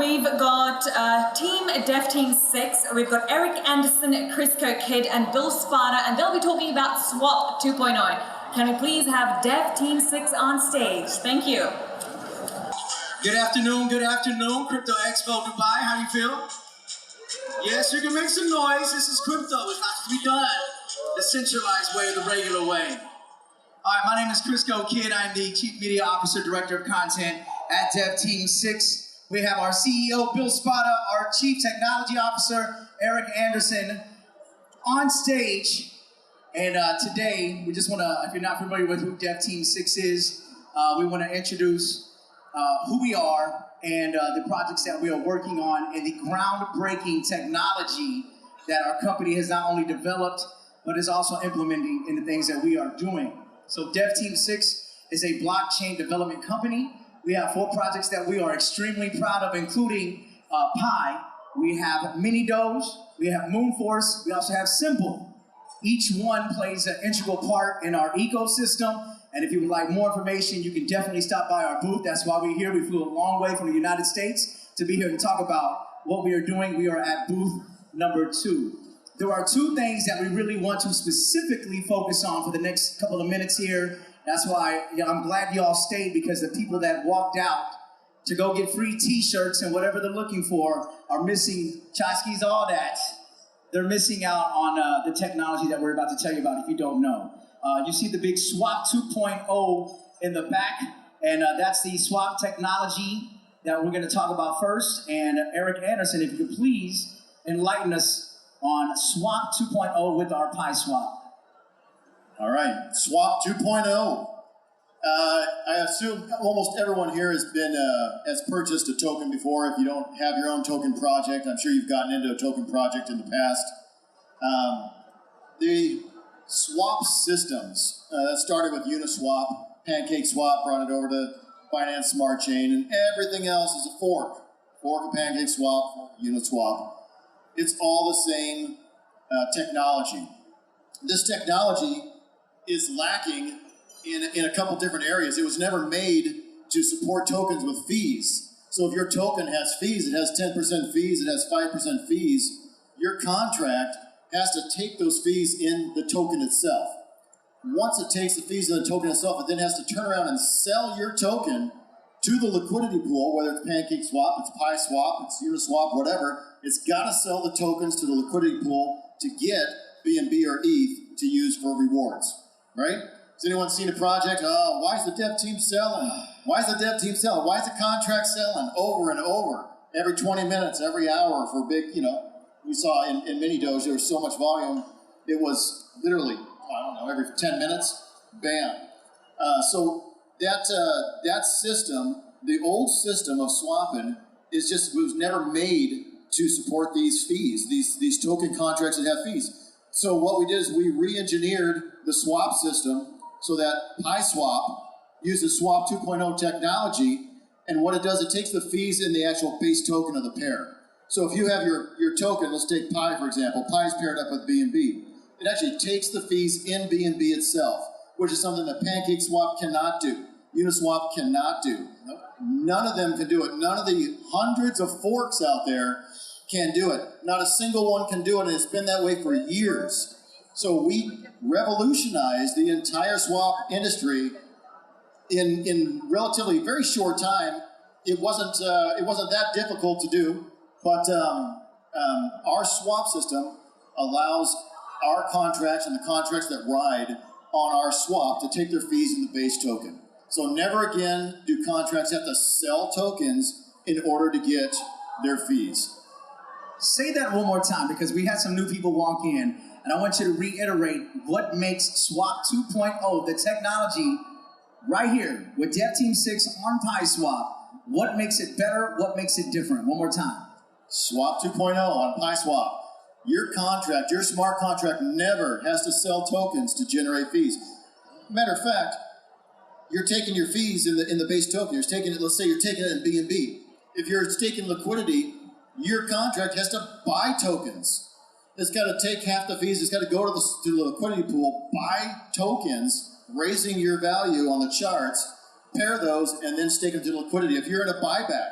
we've got Team DevTeamSix. We've got Eric Anderson, Crisco Kid, and Bill Sparta, and they'll be talking about Swap 2.0. Can we please have DevTeamSix on stage? Thank you. Good afternoon, Crypto Expo Dubai, how you feel? Yes, you can make some noise. This is crypto, it has to be done the centralized way or the regular way. All right, my name is Crisco Kid. I'm the Chief Media Officer, Director of Content at DevTeamSix. We have our CEO, Bill Sparta, our Chief Technology Officer, Eric Anderson, on stage. And today, we just want to, if you're not familiar with who DevTeamSix is, we want to introduce who we are and the projects that we are working on and the groundbreaking technology that our company has not only developed, but is also implementing in the things that we are doing. So DevTeamSix is a blockchain development company. We have 4 projects that we are extremely proud of, including Pi. We have Mini Doge, we have Moonforce, we also have Simple. Each one plays an integral part in our ecosystem. And if you would like more information, you can definitely stop by our booth. That's why we're here. We flew a long way from the United States to be here to talk about what we are doing. We are at booth number 2. There are 2 things that we really want to specifically focus on for the next couple of minutes here. That's why I'm glad y'all stayed, because the people that walked out to go get free t-shirts and whatever they're looking for are missing tchotchkes, all that. They're missing out on the technology that we're about to tell you about if you don't know. You see the big Swap 2.0 in the back, and that's the swap technology that we're going to talk about first. And Eric Anderson, if you could please enlighten us on Swap 2.0 with our Pi swap. All right, Swap 2.0. I assume almost everyone here has purchased a token before. If you don't have your own token project, I'm sure you've gotten into a token project in the past. The swap systems that started with Uniswap, PancakeSwap brought it over to Binance Smart Chain, and everything else is a fork of PancakeSwap, fork of Uniswap. It's all the same technology. This technology is lacking in a couple different areas. It was never made to support tokens with fees. So if your token has fees, it has 10% fees, it has 5% fees, your contract has to take those fees in the token itself. Once it takes the fees in the token itself, it then has to turn around and sell your token to the liquidity pool, whether it's PancakeSwap, it's PiSwap, it's Uniswap, whatever. It's got to sell the tokens to the liquidity pool to get BNB or ETH to use for rewards, right? Has anyone seen a project? Oh, why is the dev team selling? Why is the dev team selling? Why is the contract selling over and over? Every 20 minutes, every hour for big, we saw in Mini Doge, there was so much volume, it was literally, every 10 minutes, bam. So that system, the old system of swapping, was never made to support these fees, these token contracts that have fees. So what we did is we re-engineered the swap system so that PiSwap uses Swap 2.0 technology, and what it does, it takes the fees in the actual base token of the pair. So if you have your token, let's take Pi for example, Pi is paired up with BNB. It actually takes the fees in BNB itself, which is something that PancakeSwap cannot do, Uniswap cannot do. None of them can do it. None of the hundreds of forks out there can do it. Not a single one can do it, and it's been that way for years. So we revolutionized the entire swap industry in relatively very short time. It wasn't that difficult to do, but our swap system allows our contracts and the contracts that ride on our swap to take their fees in the base token. So never again do contracts have to sell tokens in order to get their fees. Say that one more time, because we had some new people walk in, and I want you to reiterate what makes Swap 2.0, the technology right here with DevTeamSix on PiSwap, what makes it better, what makes it different? One more time. Swap 2.0 on PiSwap. Your contract, your smart contract never has to sell tokens to generate fees. Matter of fact, you're taking your fees in the base token. You're taking it, let's say you're taking it in BNB. If you're staking liquidity, your contract has to buy tokens. It's got to take half the fees. It's got to go to the liquidity pool, buy tokens, raising your value on the charts, pair those, and then stake them to liquidity. If you're in a buyback,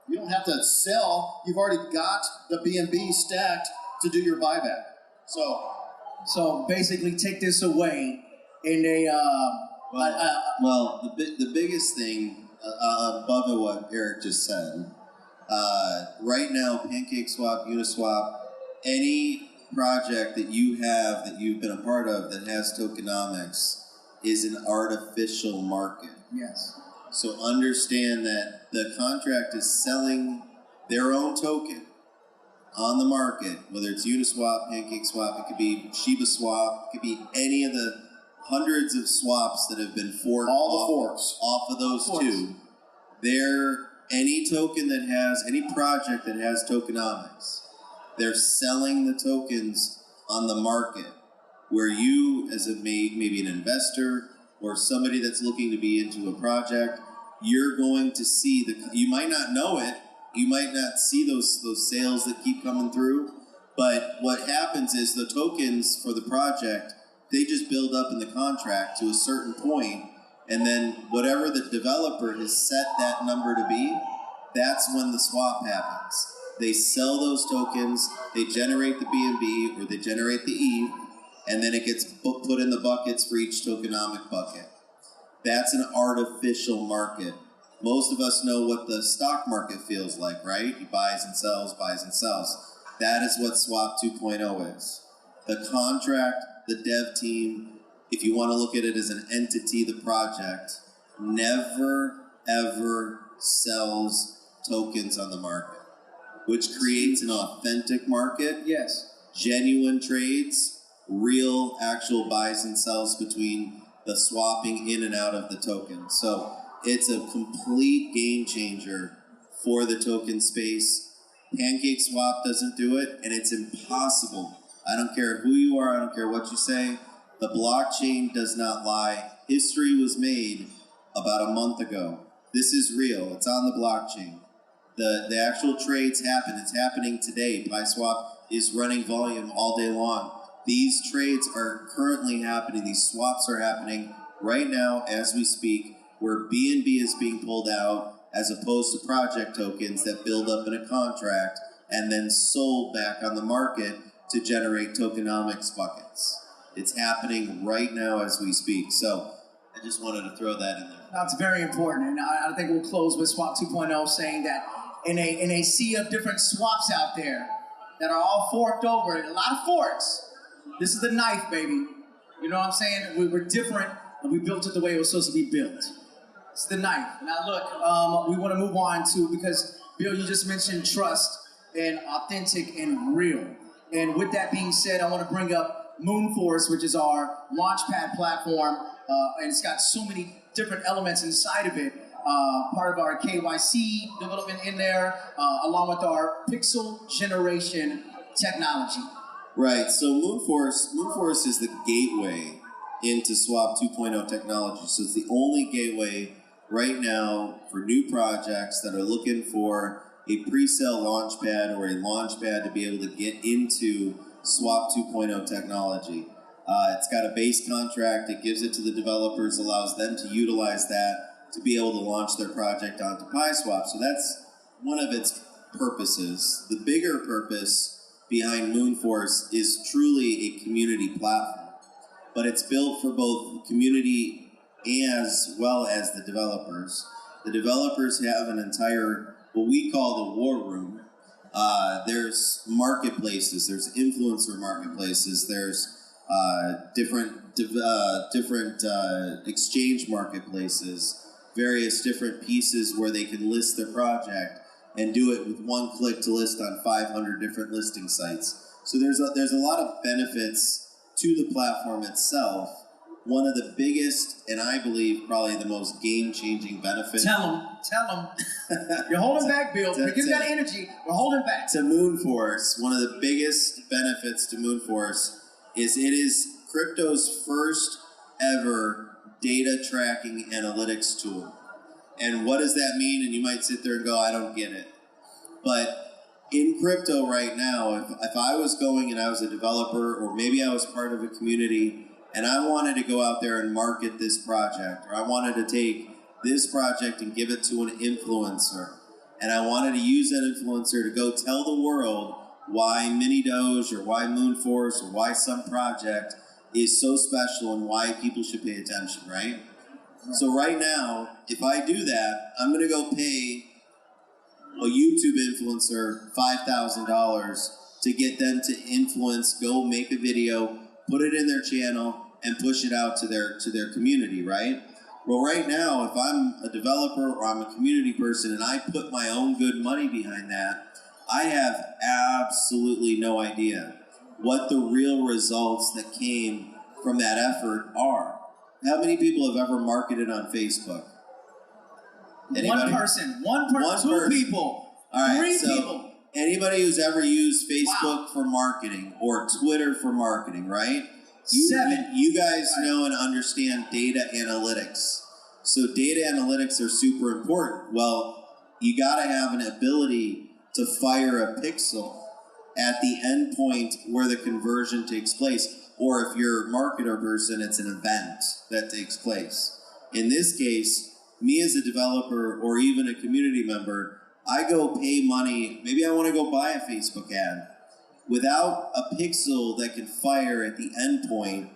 You don't have to sell. You've already got the BNB stacked to do your buyback. So basically, take this away, and they the biggest thing above what Eric just said, right now, PancakeSwap, Uniswap, any project that you have that you've been a part of that has tokenomics is an artificial market. yes. So understand that the contract is selling their own token on the market, whether it's Uniswap, PancakeSwap, it could be Shiba Swap, it could be any of the hundreds of swaps that have been forked off of those two. Any token that has, any project that has tokenomics, they're selling the tokens on the market, where you, as maybe an investor or somebody that's looking to be into a project, you're going to see you might not know it, you might not see those sales that keep coming through, but what happens is the tokens for the project, they just build up in the contract to a certain point, and then whatever the developer has set that number to be, that's when the swap happens. They sell those tokens, they generate the BNB or they generate the ETH, and then it gets put in the buckets for each tokenomic bucket. That's an artificial market. Most of us know what the stock market feels like, right? He buys and sells, buys and sells. That is what Swap 2.0 is. The contract, the dev team, if you want to look at it as an entity, the project, never, ever sells tokens on the market, which creates an authentic market. Yes. Genuine trades, real actual buys and sells between the swapping in and out of the token. So it's a complete game changer for the token space. PancakeSwap doesn't do it, and it's impossible. I don't care who you are, I don't care what you say. The blockchain does not lie. History was made about a month ago. This is real, it's on the blockchain. The actual trades happen, it's happening today. PySwap is running volume all day long. These trades are currently happening, these swaps are happening right now as we speak, where BNB is being pulled out as opposed to project tokens that build up in a contract and then sold back on the market to generate tokenomics buckets. It's happening right now as we speak. So I just wanted to throw that in there. That's very important, and I think we'll close with Swap 2.0 saying that in a sea of different swaps out there that are all forked over, a lot of forks. This is the knife, baby. You know what I'm saying? We were different, and we built it the way it was supposed to be built. It's the knife. Now look, we want to move on to, because Bill, you just mentioned trust and authentic and real. And with that being said, I want to bring up Moonforce, which is our launchpad platform, and it's got so many different elements inside of it. Part of our KYC development in there, along with our pixel generation technology. Right, so Moonforce is the gateway into Swap 2.0 technology. So it's the only gateway right now for new projects that are looking for a pre-sale launchpad or a launchpad to be able to get into Swap 2.0 technology. It's got a base contract, it gives it to the developers, allows them to utilize that to be able to launch their project onto PySwap. So that's one of its purposes. The bigger purpose behind Moonforce is truly a community platform, but it's built for both community as well as the developers. The developers have an entire, what we call the war room. There's marketplaces, there's influencer marketplaces, there's different exchange marketplaces, various different pieces where they can list their project and do it with one click to list on 500 different listing sites. So there's a lot of benefits to the platform itself. One of the biggest, and I believe probably the most game-changing benefit. Tell them. You're holding back, Bill. You're giving that energy. We're holding back. To Moonforce, one of the biggest benefits to Moonforce is it is crypto's first ever data tracking analytics tool. And what does that mean? And you might sit there and go, I don't get it. But in crypto right now, if I was going and I was a developer, or maybe I was part of a community and I wanted to go out there and market this project, or I wanted to take this project and give it to an influencer, and I wanted to use that influencer to go tell the world why Mini Doge or why Moonforce or why some project is so special and why people should pay attention, right? So right now, if I do that, I'm gonna go pay a YouTube influencer $5,000 to get them to influence, go make a video, put it in their channel, and push it out to their community, right? Well, right now, if I'm a developer or I'm a community person and I put my own good money behind that, I have absolutely no idea what the real results that came from that effort are. How many people have ever marketed on Facebook? Anybody? One person, two people, All right, three so people. Anybody who's ever used Facebook for marketing or Twitter for marketing, right? Seven. You guys know and understand data analytics. So data analytics are super important. Well, you gotta have an ability to fire a pixel at the endpoint where the conversion takes place. Or if you're a marketer person, it's an event that takes place. In this case, me as a developer or even a community member, I go pay money, maybe I wanna go buy a Facebook ad. Without a pixel that can fire at the endpoint,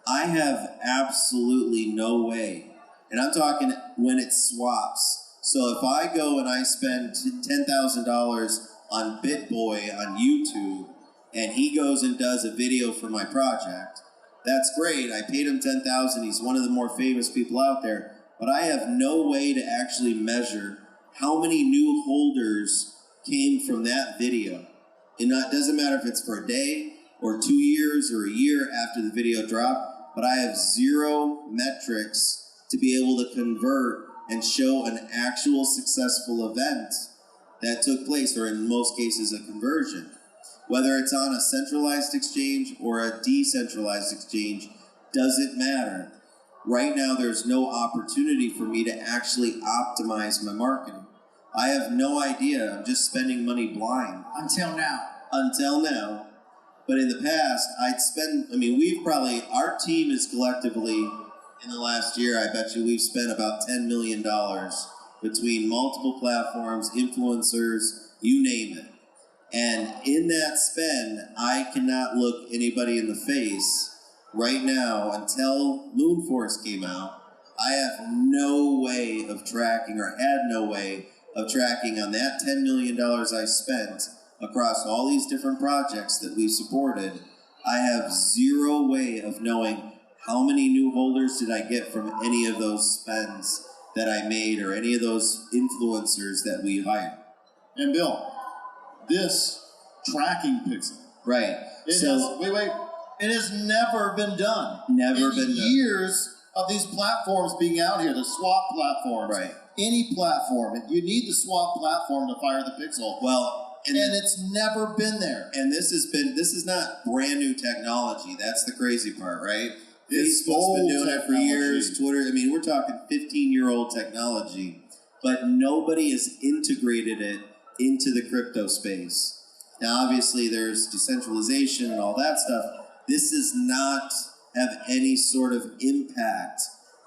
I have absolutely no way. And I'm talking when it swaps. So if I go and I spend $10,000 on BitBoy on YouTube, and he goes and does a video for my project, that's great. I paid him $10,000. He's one of the more famous people out there. But I have no way to actually measure how many new holders came from that video. And it doesn't matter if it's for a day or 2 years or a year after the video dropped, but I have zero metrics to be able to convert and show an actual successful event that took place, or in most cases, a conversion. Whether it's on a centralized exchange or a decentralized exchange, doesn't matter. Right now, there's no opportunity for me to actually optimize my marketing. I have no idea. I'm just spending money blind. Until now. But in the past, our team is collectively, in the last year, I bet you we've spent about $10 million between multiple platforms, influencers, you name it. And in that spend, I cannot look anybody in the face right now until Moonforce came out. I have no way of tracking, or had no way of tracking on that $10 million I spent across all these different projects that we supported. I have zero way of knowing how many new holders did I get from any of those spends that I made or any of those influencers that we hired. And Bill, this tracking pixel. Right. It has never been done. Never been done. Years of these platforms being out here, the swap platforms. Right. Any platform. You need the swap platform to fire the pixel. Well, and it's never been there. And this is not brand new technology. That's the crazy part, right? It's Facebook's been doing it for technology. years. Twitter, we're talking 15-year-old technology, but nobody has integrated it into the crypto space. Now, obviously, there's decentralization and all that stuff. This does not have any sort of impact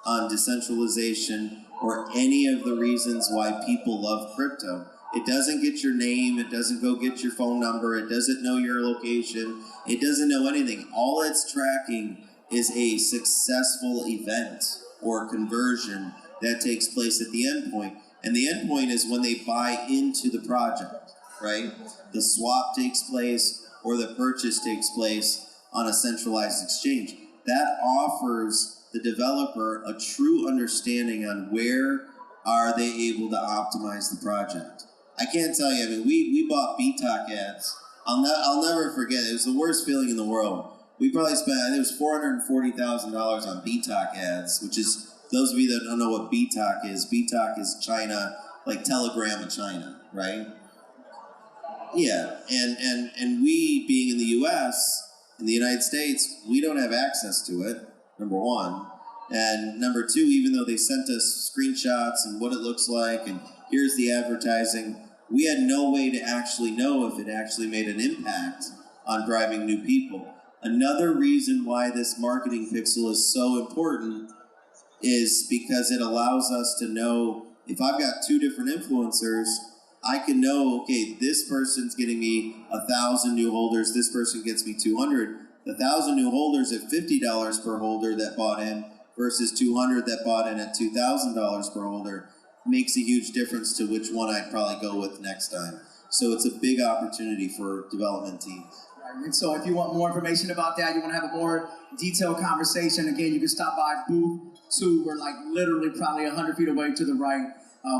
on decentralization or any of the reasons why people love crypto. It doesn't get your name. It doesn't go get your phone number. It doesn't know your location. It doesn't know anything. All it's tracking is a successful event or conversion that takes place at the endpoint. And the endpoint is when they buy into the project, right? The swap takes place or the purchase takes place on a centralized exchange. That offers the developer a true understanding on where are they able to optimize the project. I can't tell you, we bought BTOC ads. I'll never forget, it was the worst feeling in the world. We probably spent, I think it was $440,000 on BTOC ads, which is, those of you that don't know what BTOC is China, like Telegram of China, right? Yeah, and we, being in the US, in the United States, we don't have access to it, number one. And number two, even though they sent us screenshots and what it looks like, and here's the advertising, we had no way to actually know if it actually made an impact on driving new people. Another reason why this marketing pixel is so important is because it allows us to know if I've got two different influencers I can know, okay, this person's getting me 1,000 new holders, this person gets me 200. The 1,000 new holders at $50 per holder that bought in versus 200 that bought in at $2,000 per holder makes a huge difference to which one I'd probably go with next time. So it's a big opportunity for development teams. And so if you want more information about that, you want to have a more detailed conversation, again, you can stop by booth 2. We're like literally probably 100 feet away to the right.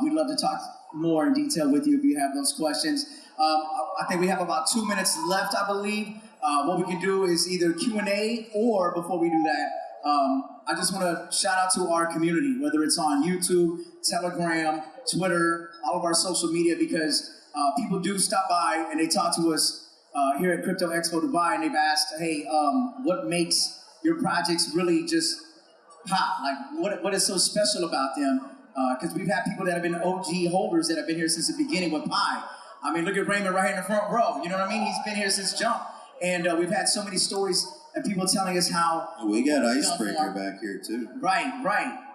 We'd love to talk more in detail with you if you have those questions. I think we have about 2 minutes left, I believe. What we can do is either Q&A, or before we do that, I just want to shout out to our community, whether it's on YouTube, Telegram, Twitter, all of our social media, because people do stop by and they talk to us here at Crypto Expo Dubai, and they've asked, hey, what makes your projects really just pop? Like, what is so special about them? Because we've had people that have been OG holders that have been here since the beginning with Pi. I mean, look at Raymond right here in the front row. You know what I mean? He's been here since jump. And we've had so many stories and people telling us how... We got Icebreaker back here too. Right.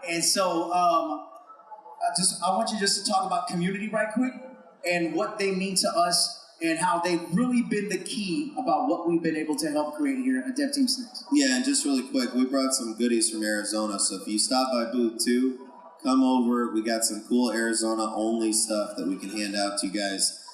And so I want you just to talk about community right quick and what they mean to us and how they've really been the key about what we've been able to help create here at DevTeamSix. Yeah, and just really quick, we brought some goodies from Arizona. So if you stop by booth 2, come over. We got some cool Arizona-only stuff that we can hand out to you guys.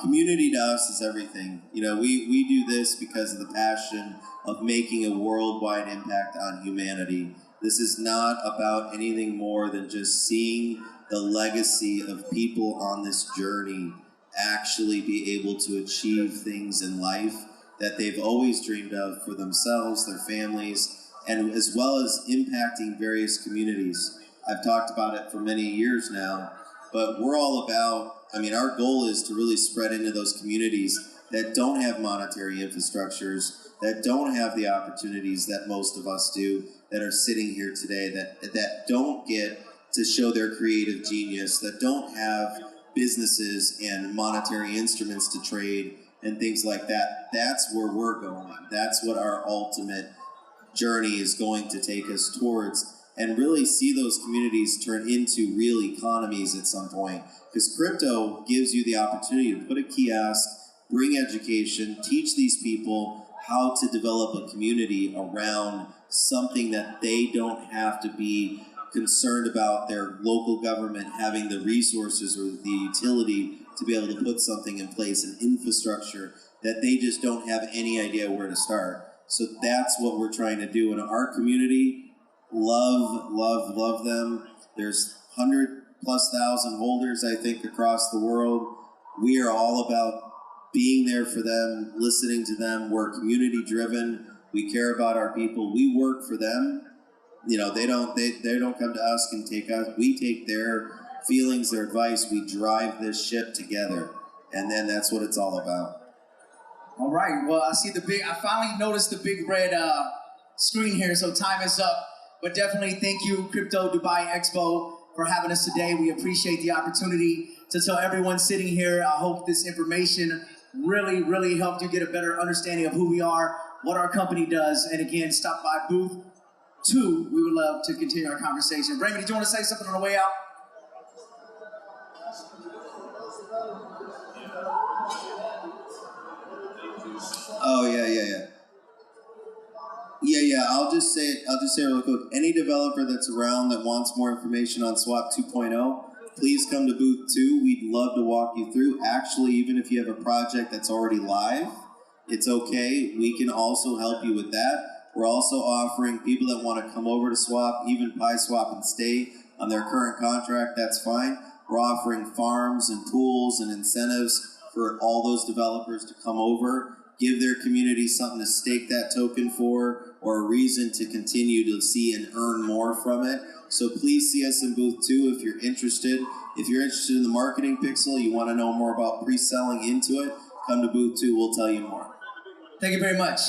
Community to us is everything. You know, we do this because of the passion of making a worldwide impact on humanity. This is not about anything more than just seeing the legacy of people on this journey actually be able to achieve things in life that they've always dreamed of for themselves, their families, and as well as impacting various communities. I've talked about it for many years now, but we're all about, our goal is to really spread into those communities that don't have monetary infrastructures, that don't have the opportunities that most of us do, that are sitting here today, that don't get to show their creative genius, that don't have businesses and monetary instruments to trade and things like that. That's where we're going. That's what our ultimate journey is going to take us towards, and really see those communities turn into real economies at some point. Because crypto gives you the opportunity to put a kiosk, bring education, teach these people how to develop a community around something that they don't have to be concerned about their local government having the resources or the utility to be able to put something in place, an infrastructure that they just don't have any idea where to start. So that's what we're trying to do in our community. Love them. There's 100,000+ holders, I think, across the world. We are all about being there for them, listening to them. We're community driven. We care about our people. We work for them. You know, they don't come to us and take us. We take their feelings, their advice. We drive this ship together, and then that's what it's all about. All right. Well, I finally noticed the big red screen here, so time is up. But definitely thank you, Crypto Dubai Expo, for having us today. We appreciate the opportunity to tell everyone sitting here. I hope this information really helped you get a better understanding of who we are, what our company does, and again, stop by booth 2. We would love to continue our conversation. Raymond, did you want to say something on the way out? Oh yeah. I'll just say real quick. Any developer that's around that wants more information on Swap 2.0, please come to booth 2. We'd love to walk you through. Actually, even if you have a project that's already live, it's okay. We can also help you with that. We're also offering people that want to come over to Swap, even PiSwap, and stay on their current contract. That's fine. We're offering farms and pools and incentives for all those developers to come over, give their community something to stake that token for, or a reason to continue to see and earn more from it. So please see us in booth 2 if you're interested. If you're interested in the marketing pixel, you want to know more about pre-selling into it, come to booth 2. We'll tell you more. Thank you very much.